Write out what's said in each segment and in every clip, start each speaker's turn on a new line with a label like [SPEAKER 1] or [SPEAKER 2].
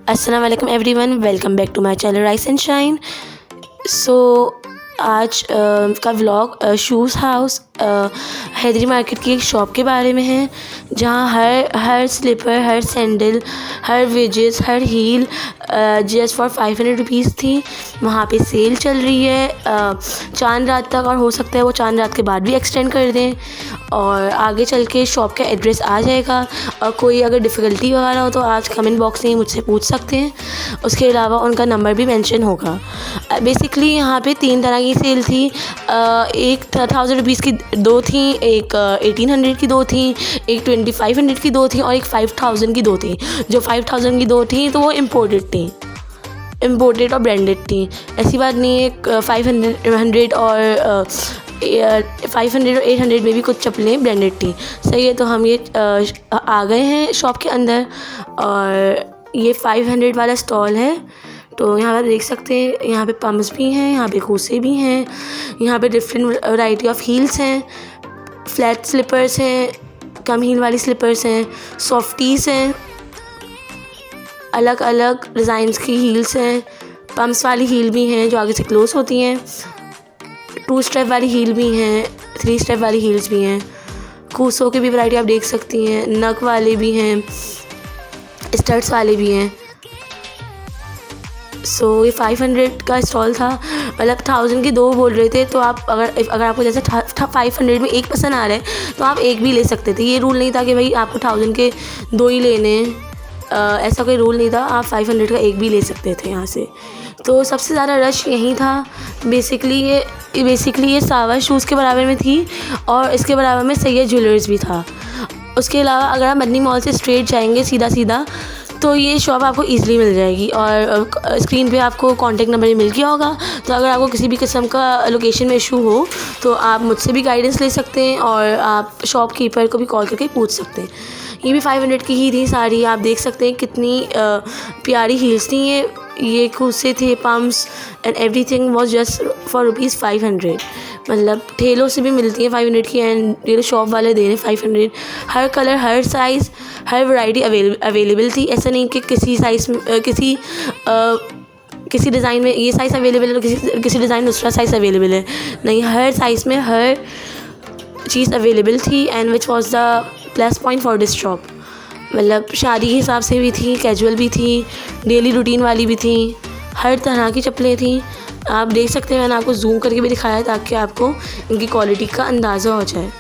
[SPEAKER 1] अस्सलाम वालेकुम everyone, welcome back to my channel rice and shine. So आज का vlog shoes house Haidery market की एक शॉप के बारे में है, जहाँ हर स्लीपर, हर सैंडल, हर वेजेस, हर हील जस्ट फॉर 500 रुपीज़ थी। वहाँ पे सेल चल रही है चांद रात तक, और हो सकता है वो चांद रात के बाद भी एक्सटेंड कर दें। और आगे चल के शॉप का एड्रेस आ जाएगा, और कोई अगर डिफ़िकल्टी वगैरह हो तो आज कमेंट बॉक्स में मुझसे पूछ सकते हैं। उसके अलावा उनका नंबर भी मेंशन होगा। बेसिकली यहाँ पे 3 तरह की सेल थी। एक 1000 रुपीज़ की 2 थी, एक 1800 की 2 थी, एक 2500 की 2 थी, और एक 5000 की 2 थी। जो 5000 की 2 थी तो वो इम्पोर्टेड और ब्रांडेड थी। ऐसी बात नहीं है, 500 और 500 और 800 में भी कुछ चप्पलें ब्रांडेड थी। सही है, तो हम ये आ गए हैं शॉप के अंदर, और ये 500 वाला स्टॉल है। तो यहाँ पर देख सकते हैं, यहाँ पे पम्प्स भी हैं, यहाँ पे कूसे भी हैं, यहाँ पे डिफरेंट वैरायटी ऑफ हील्स हैं, फ्लैट स्लीपर्स हैं, कम हील वाली स्लीपर्स हैं, सॉफ्टीज़ हैं, अलग अलग डिज़ाइंस की हील्स हैं, पम्प्स वाली हील भी हैं जो आगे से क्लोज होती हैं, 2 स्टेप वाली हील भी हैं, 3 स्टेप वाली हील्स भी हैं, कूसों की भी वैरायटी आप देख सकती हैं, नग वाले भी हैं, स्टड्स वाले भी हैं। सो ये 500 का स्टॉल था, मतलब 1000 की 2 बोल रहे थे। तो आप अगर आपको जैसे 500 में एक पसंद आ रहा है तो आप एक भी ले सकते थे। ये रूल नहीं था कि भाई आपको 1000 के 2 ही लेने हैं, ऐसा कोई रूल नहीं था। आप 500 का एक भी ले सकते थे यहाँ से। तो सबसे ज़्यादा रश यहीं था। बेसिकली ये सावा शूज़ के बराबर में थी, और इसके बराबर में सैयद ज्वेलर्स भी था। उसके अलावा अगर आप मदनी मॉल से स्ट्रेट जाएंगे सीधा तो ये शॉप आपको ईज़िली मिल जाएगी, और स्क्रीन पे आपको कॉन्टैक्ट नंबर मिल गया होगा। तो अगर आपको किसी भी किस्म का लोकेशन में इशू हो तो आप मुझसे भी गाइडेंस ले सकते हैं, और आप शॉपकीपर को भी कॉल करके पूछ सकते हैं। ये भी 500 की ही थी सारी। आप देख सकते हैं कितनी प्यारी हील्स थी। ये कूसे थे, pumps and everything was just for rupees 500। मतलब ठेलों से भी मिलती है 500 की, एंड ये शॉप वाले दे रहे हैं 500। हर कलर, हर साइज़, हर वैरायटी अवेलेबल थी। ऐसा नहीं कि किसी साइज़ में किसी डिज़ाइन में ये साइज़ अवेलेबल है, किसी डिज़ाइन में दूसरा साइज़ अवेलेबल है। नहीं, हर साइज़ में हर चीज़ अवेलेबल थी, and which was the plus point for this shop. मतलब शादी के हिसाब से भी थी, कैजुअल भी थी, डेली रूटीन वाली भी थी, हर तरह की चप्पलें थी। आप देख सकते हैं, मैंने आपको जूम करके भी दिखाया ताकि आपको इनकी क्वालिटी का अंदाज़ा हो जाए।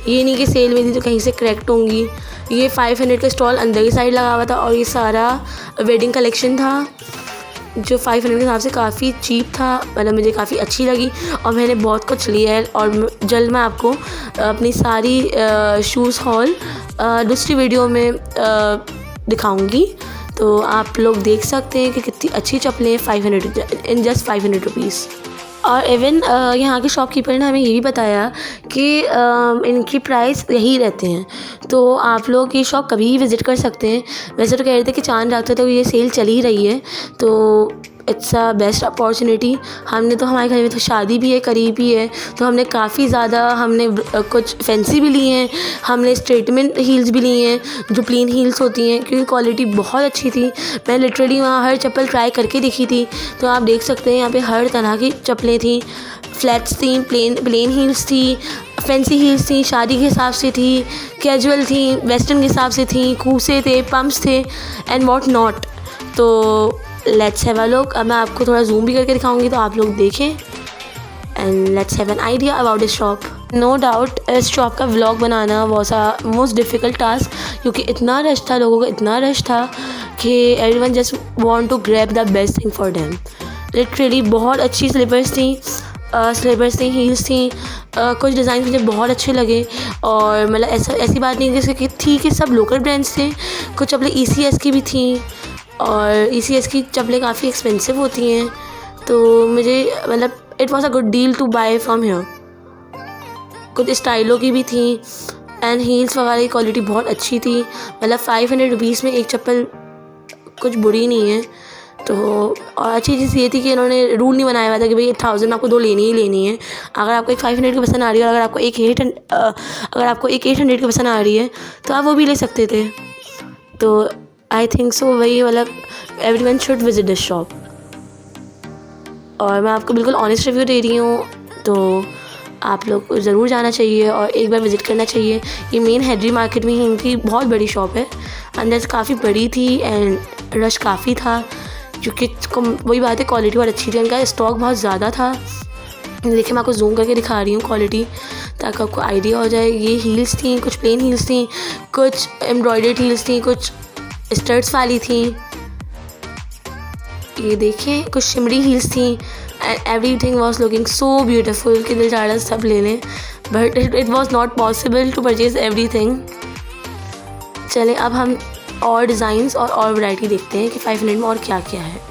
[SPEAKER 1] ये नहीं कि सेल में थी तो कहीं से क्रैक्ट होंगी। ये 500 का स्टॉल अंदर की साइड लगा हुआ था, और ये सारा वेडिंग कलेक्शन था जो 500 के हिसाब से काफ़ी चीप था। मतलब मुझे काफ़ी अच्छी लगी, और मैंने बहुत कुछ लिया है। और जल्द मैं आपको अपनी सारी शूज़ हॉल दूसरी वीडियो में दिखाऊंगी। तो आप लोग देख सकते हैं कि कितनी अच्छी चप्पलें हैं 500 इन जस्ट 500 रुपीज़। और इवन यहाँ के शॉपकीपर ने हमें ये भी बताया कि इनकी प्राइस यही रहते हैं। तो आप लोग ये शॉप कभी भी विज़िट कर सकते हैं। वैसे तो कह रहे थे कि चांद रात तक ये सेल चल ही रही है, तो इट्स अ बेस्ट अपॉर्चुनिटी। हमने तो, हमारे घर में तो शादी भी है, करीब ही है, तो हमने काफ़ी ज़्यादा कुछ फैंसी भी लिए हैं, हमने स्ट्रेटमेंट हील्स भी लिए हैं जो प्लेन हील्स होती हैं, क्योंकि क्वालिटी बहुत अच्छी थी। मैं लिटरली वहाँ हर चप्पल ट्राई करके देखी थी। तो आप देख सकते हैं यहाँ पे हर तरह की चप्पलें थी, फ्लैट्स थी, प्लेन हील्स थी, फैंसी हील्स थी, शादी के हिसाब से थी, कैजुअल थी, वेस्टर्न के हिसाब से थी, कूसे थे, पम्प्स थे, एंड वॉट नॉट। तो लेट्स हैव अ लुक। अब मैं आपको थोड़ा जूम भी करके दिखाऊंगी, तो आप लोग देखें, and let's have an idea about this shop. No doubt इस शॉप का व्लॉग बनाना was a most difficult task, क्योंकि इतना रश था, लोगों का इतना रश था कि everyone just want to grab the best thing for them. Literally बहुत अच्छी स्लीपर्स थी, हील्स थी। कुछ डिज़ाइन मुझे बहुत अच्छे लगे, और मतलब ऐसी बात नहीं जैसे कि थी कि सब लोकल ब्रांड्स थे। कुछ चप्पलें ECS की भी थी, और ECS की चप्पलें काफ़ी एक्सपेंसिव होती हैं। तो मुझे मतलब it was a good deal to buy from here. कुछ स्टाइलों की भी थी, एंड हील्स वगैरह की क्वालिटी बहुत अच्छी थी। मतलब 500 रुपीज़ में एक चप्पल कुछ बुरी नहीं है। तो और अच्छी चीज़ ये थी कि इन्होंने रूल नहीं बनाया हुआ था कि भाई 1000 में आपको 2 लेनी ही लेनी है। अगर आपको एक 500 की पसंद आ रही है, और अगर आपको एक 800 की पसंद आ रही है, तो आप वो भी ले सकते थे। तो आई थिंक सो वही, मतलब everyone should visit this shop. और मैं आपको बिल्कुल ऑनेस्ट रिव्यू दे रही हूँ, तो आप लोग को ज़रूर जाना चाहिए और एक बार विज़िट करना चाहिए। ये मेन हैदरी मार्केट में ही इनकी बहुत बड़ी शॉप है। अंदर से काफ़ी बड़ी थी एंड रश काफ़ी था, क्योंकि वही बात है, क्वालिटी बहुत अच्छी थी, इनका स्टॉक बहुत ज़्यादा था। देखिए मैं आपको जूम करके दिखा रही हूँ क्वालिटी, ताकि आपको आइडिया हो जाए। ये हील्स थी, कुछ प्लेन हील्स थी, कुछ एम्ब्रॉयडर्ड हील्स थी, कुछ स्टड्स वाली थी। ये देखिए कुछ शिमरी हील्स थी and everything was looking so beautiful कि दिल चाह रहा सब ले लें, but it was not possible to purchase everything. चलें अब हम और डिज़ाइंस और वैरायटी देखते हैं कि 500 में और क्या क्या है।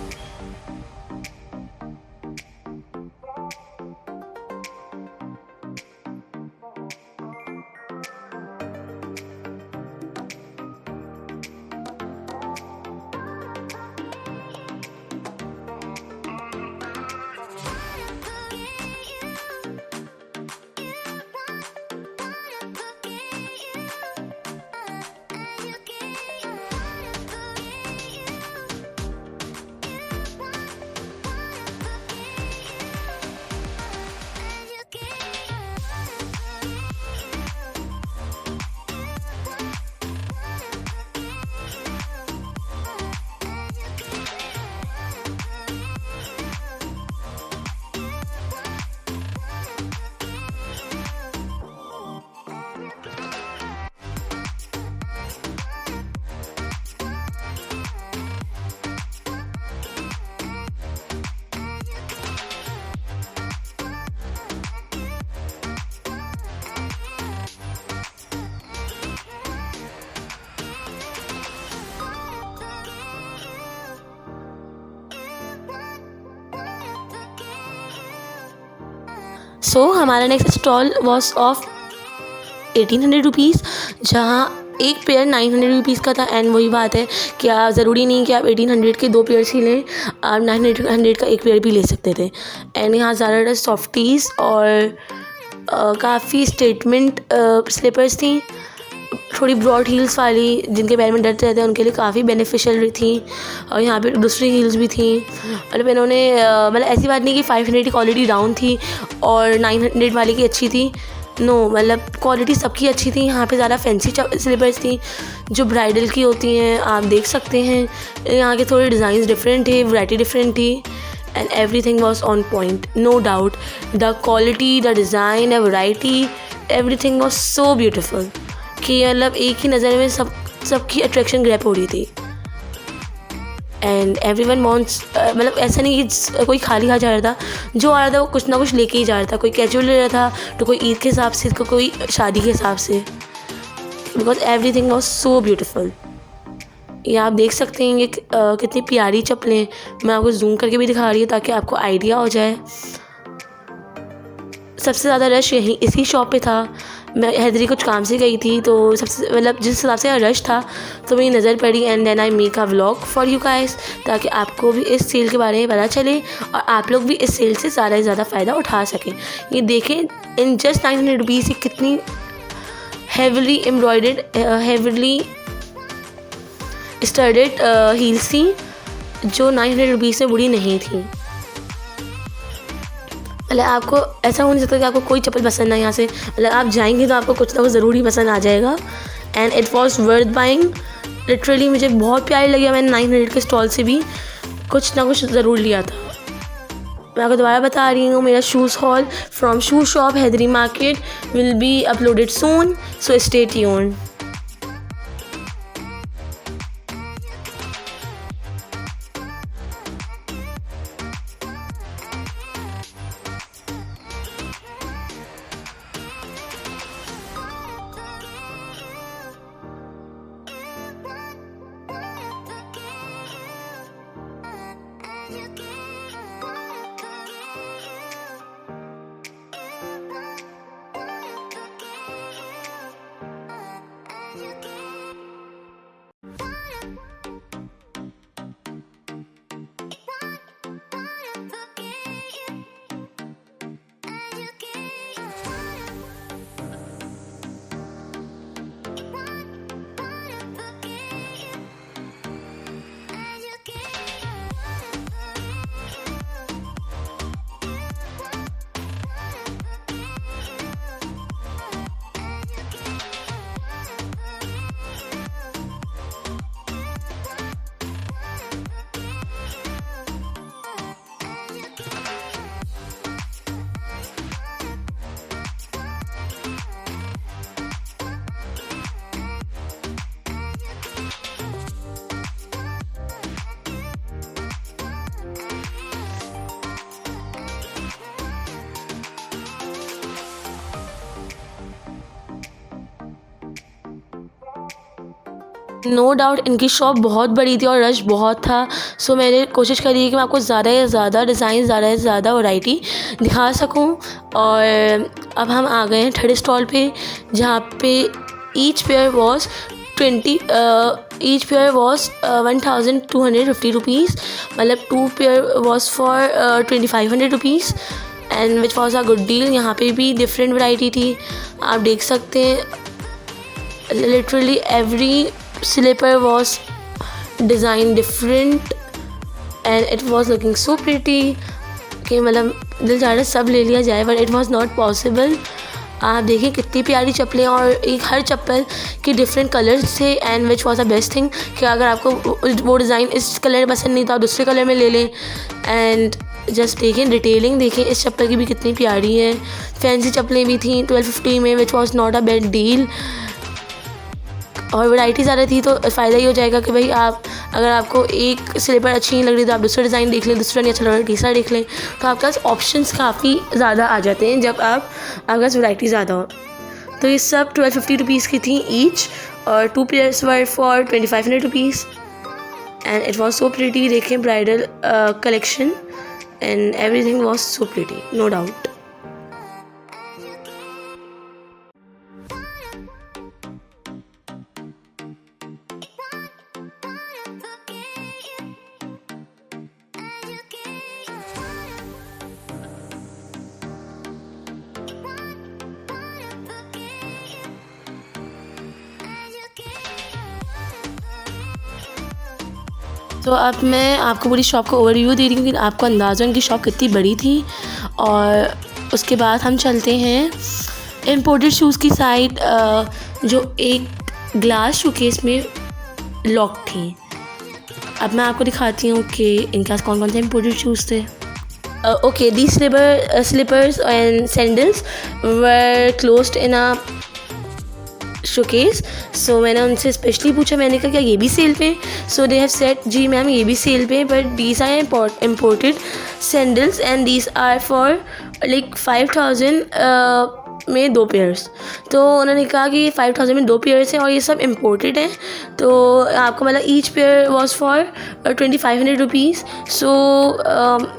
[SPEAKER 1] सो हमारा next stall was of 1800 rupees, जहाँ एक पेयर 900 रुपीज़ का था। एंड वही बात है कि आप ज़रूरी नहीं कि आप 1800 के 2 पेयर्स ही लें, आप 900 का एक पेयर भी ले सकते थे। एंड यहाँ ज़्यादातर सॉफ्टीज़ और काफ़ी स्टेटमेंट स्लीपर्स थी, थोड़ी ब्रॉड हील्स वाली, जिनके पैर में दर्द रहते हैं उनके लिए काफ़ी बेनिफिशियल थी। और यहाँ पे दूसरी हील्स भी थी। मतलब इन्होंने मतलब ऐसी बात नहीं कि 500 की क्वालिटी डाउन थी और 900 वाले की अच्छी थी, नो, मतलब क्वालिटी सबकी अच्छी थी। यहाँ पे ज़्यादा फैंसी स्लीपर्स थी जो ब्राइडल की होती हैं, आप देख सकते हैं। यहाँ के थोड़े डिज़ाइन डिफरेंट थे, वैरायटी डिफरेंट थी and everything was on point, no doubt. The quality, the design, the variety, everything was so beautiful कि मतलब एक ही नज़र में सबकी अट्रैक्शन ग्रैप हो रही थी। एंड एवरीवन वांट्स, मतलब ऐसा नहीं कि कोई खाली हाथ जा रहा था, जो आ रहा था वो कुछ ना कुछ लेके ही जा रहा था। कोई कैजुअल ले रहा था, तो कोई ईद के हिसाब से, तो कोई शादी के हिसाब से, because everything was so beautiful. ये आप देख सकते हैं ये कितनी प्यारी चप्पलें, मैं आपको जूम करके भी दिखा रही हूँ ताकि आपको आइडिया हो जाए। सबसे ज़्यादा रश यहीं इसी शॉप पे था। मैं हैदरी कुछ काम से गई थी, तो सबसे मतलब जिस हिसाब से रश था तो मेरी नज़र पड़ी and then I make a vlog for you guys, ताकि आपको भी इस सेल के बारे में पता चले और आप लोग भी इस सेल से ज़्यादा से ज़्यादा फ़ायदा उठा सकें। ये देखें, इन जस्ट 900 रुपीज़ की कितनी heavily embroidered, heavily studded heels थी जो 900 रुपीज़ में बुरी नहीं थी। मतलब आपको ऐसा हो नहीं सकता कि आपको कोई चप्पल पसंद ना यहाँ से, मतलब आप जाएंगे तो आपको कुछ ना कुछ ज़रूर ही पसंद आ जाएगा। And it was worth buying, literally मुझे बहुत प्यारी लगी। मैंने 900 के स्टॉल से भी कुछ ना कुछ ज़रूर लिया था। मैं आपको दोबारा बता रही हूँ, मेरा shoes haul from shoe shop Haidery market will be uploaded soon, so stay tuned. No doubt इनकी शॉप बहुत बड़ी थी और रश बहुत था, सो मैंने कोशिश करी है कि मैं आपको ज़्यादा से ज़्यादा डिज़ाइन, ज़्यादा से ज़्यादा वैरायटी दिखा सकूं। और अब हम आ गए हैं थर्ड स्टॉल पे, जहाँ पे ईच पेयर वॉज 1250 रुपीज़, मतलब 2 pair was for 2500 rupees, and which was a good deal. यहाँ पे भी डिफरेंट वैरायटी थी, आप देख सकते हैं। Literally every slipper was design different and it was looking so pretty कि मतलब दिल चाह रहा सब ले लिया जाए, but it was not possible. आप देखिए कितनी प्यारी चप्पलें, और एक हर चप्पल के डिफरेंट कलर्स थे, and which was the best thing कि अगर आपको वो डिज़ाइन इस कलर में पसंद नहीं था, आप दूसरे कलर में ले लें। एंड जस्ट देखें, डिटेलिंग देखें इस चप्पल की भी कितनी प्यारी है। फैंसी चप्पलें भी थी 1250 में, which was not a bad deal. और वैरायटी ज़्यादा थी तो फ़ायदा ही हो जाएगा कि भाई आप, अगर आपको एक स्लीपर अच्छी नहीं लग रही तो आप दूसरा डिज़ाइन देख लें, दूसरा नहीं अच्छा लग रहा तीसरा देख लें, तो आपके पास ऑप्शंस काफ़ी ज़्यादा आ जाते हैं जब आपके पास वैरायटी ज़्यादा हो। तो ये सब 1250 रुपीज़ की थी ईच, और 2 pairs were for 2500 rupees, and it was so pretty. देखें bridal collection and everything was so pretty, no doubt. तो अब मैं आपको पूरी शॉप का ओवरव्यू दे रही हूँ कि आपको अंदाज़ा इनकी शॉप कितनी बड़ी थी। और उसके बाद हम चलते हैं इम्पोर्टेड शूज़ की साइड, जो एक ग्लास शोकेस में लॉक थी। अब मैं आपको दिखाती हूँ कि इनके पास कौन कौन से इम्पोर्टेड शूज़ थे। Okay, the slippers and sandals were closed in a showcase. So मैंने उनसे स्पेशली पूछा, मैंने कहा क्या ये भी सेल पे? सो दे हैव सेड जी मैम ये भी सेल पे, but these are imported sandals and these are for like 5000 में 2 पेयर्स। तो उन्होंने कहा कि 5000 में 2 पेयर्स हैं और ये सब इम्पोर्टेड हैं, तो आपको मतलब each pair was for 2500 rupees. So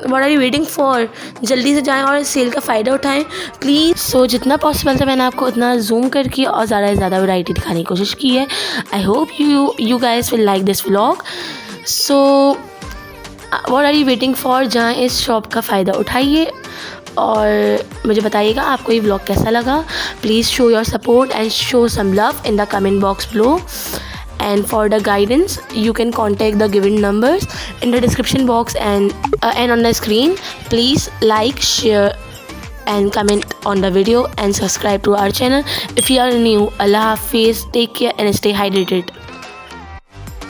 [SPEAKER 1] what are you waiting for? जल्दी से जाएं और सेल का फ़ायदा उठाएं प्लीज़। सो जितना पॉसिबल था मैंने आपको उतना जूम करके और ज़्यादा से ज़्यादा वैरायटी दिखाने की कोशिश की है। I hope you guys will like this vlog. So what are you waiting for? जाएँ इस शॉप का फ़ायदा उठाइए और मुझे बताइएगा आपको ये व्लॉग कैसा लगा। Please show your support and show some love in the comment box below. And for the guidance, you can contact the given numbers in the description box and on the screen. Please like, share, and comment on the video and subscribe to our channel if you are new. Allah Hafiz. Take care and stay hydrated.